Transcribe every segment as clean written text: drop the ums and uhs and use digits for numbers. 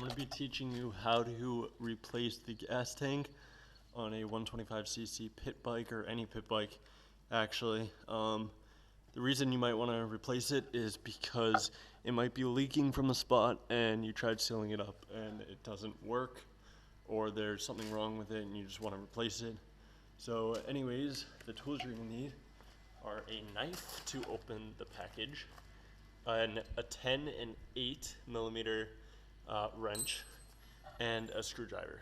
going to be teaching you how to replace the gas tank on a 125cc pit bike, or any pit bike actually. The reason you might want to replace it is because it might be leaking from the spot and you tried sealing it up and it doesn't work, or there's something wrong with it and you just want to replace it. So anyways, the tools you're going to need are a knife to open the package, a 10 and 8 millimeter wrench, and a screwdriver.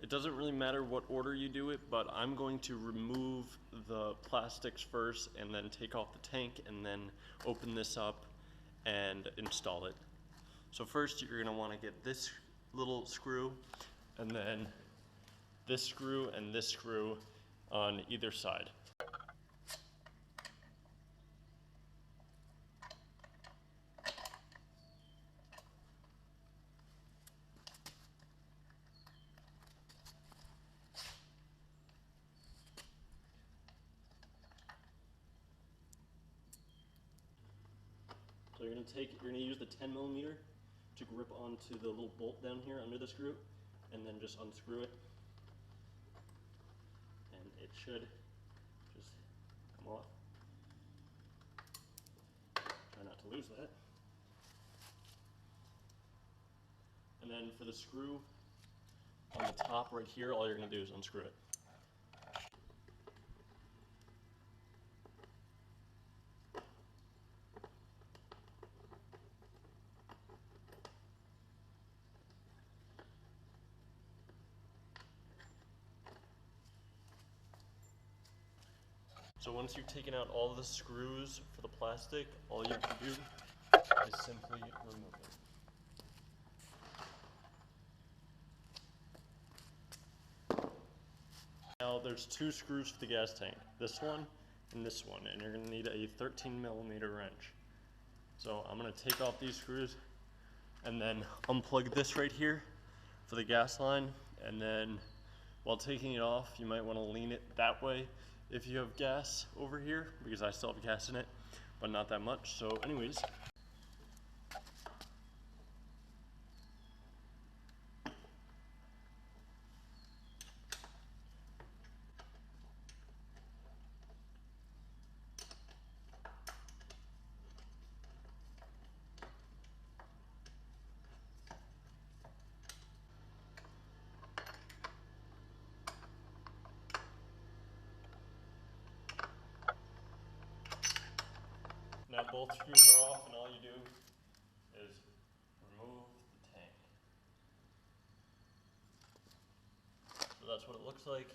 It doesn't really matter what order you do it, but I'm going to remove the plastics first and then take off the tank and then open this up and install it. So first you're going to want to get this little screw and then this screw and this screw on either side. So you're going to use the 10 millimeter to grip onto the little bolt down here under the screw, and then just unscrew it. And it should just come off. Try not to lose that. And then for the screw on the top right here, all you're going to do is unscrew it. So once you've taken out all the screws for the plastic, all you have to do is simply remove it. Now there's two screws for the gas tank, this one and this one, and you're going to need a 13 millimeter wrench. So I'm going to take off these screws and then unplug this right here for the gas line, and then while taking it off, you might want to lean it that way if you have gas over here, because I still have gas in it, but not that much. So anyways, now both screws are off, and all you do is remove the tank. So that's what it looks like.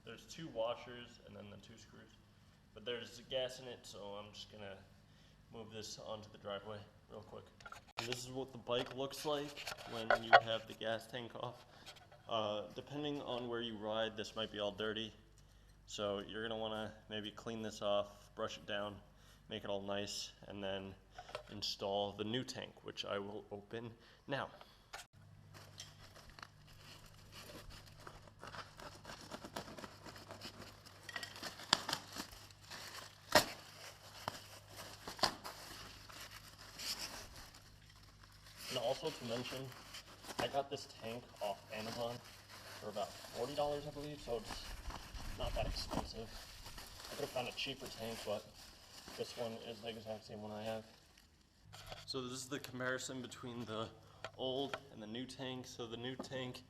There's two washers and then the two screws, but there's gas in it, so I'm just gonna move this onto the driveway real quick. And this is what the bike looks like when you have the gas tank off. Depending on where you ride, this might be all dirty, so you're gonna wanna maybe clean this off, brush it down, make it all nice, and then install the new tank, which I will open now. And also to mention, I got this tank off Amazon for about $40, I believe, so it's not that expensive. I could have found a cheaper tank, but this one is the exact same one I have. So this is the comparison between the old and the new tank. So the new tank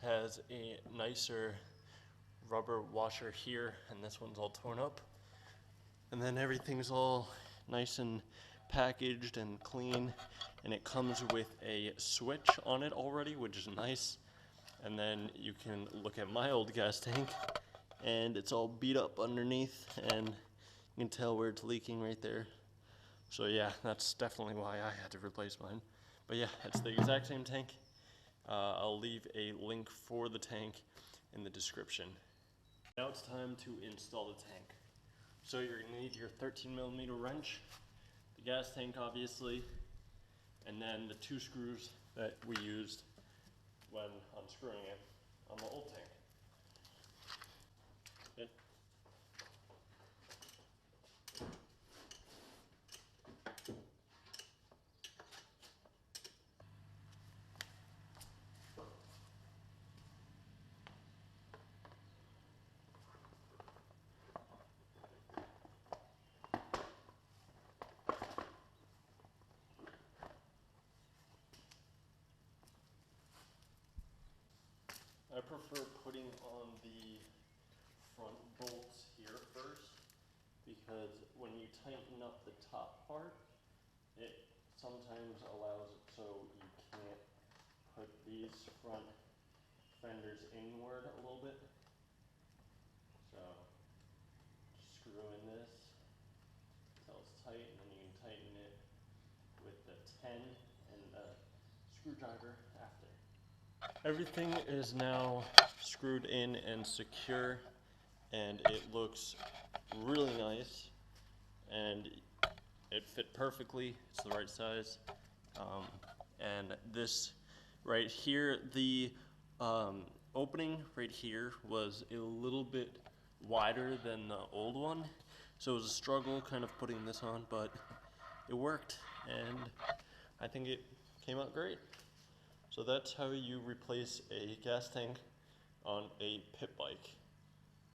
has a nicer rubber washer here, and this one's all torn up. And then everything's all nice and packaged and clean, and it comes with a switch on it already, which is nice. And then you can look at my old gas tank, and it's all beat up underneath, and you can tell where it's leaking right there. So yeah, that's definitely why I had to replace mine. But yeah, it's the exact same tank. I'll leave a link for the tank in the description. Now it's time to install the tank. So you're gonna need your 13 millimeter wrench, the gas tank obviously, and then the two screws that we used when unscrewing it on the old tank. Okay. I prefer putting on the front bolts here first, because when you tighten up the top part, it sometimes allows it so you can't put these front fenders inward a little bit. So screw in this until it's tight, and then you can tighten it with the 10 and the screwdriver after. Everything is now screwed in and secure, and it looks really nice, and it fit perfectly. It's the right size. And this right here, the opening right here was a little bit wider than the old one, so it was a struggle kind of putting this on, but it worked, and I think it came out great. So that's how you replace a gas tank on a pit bike.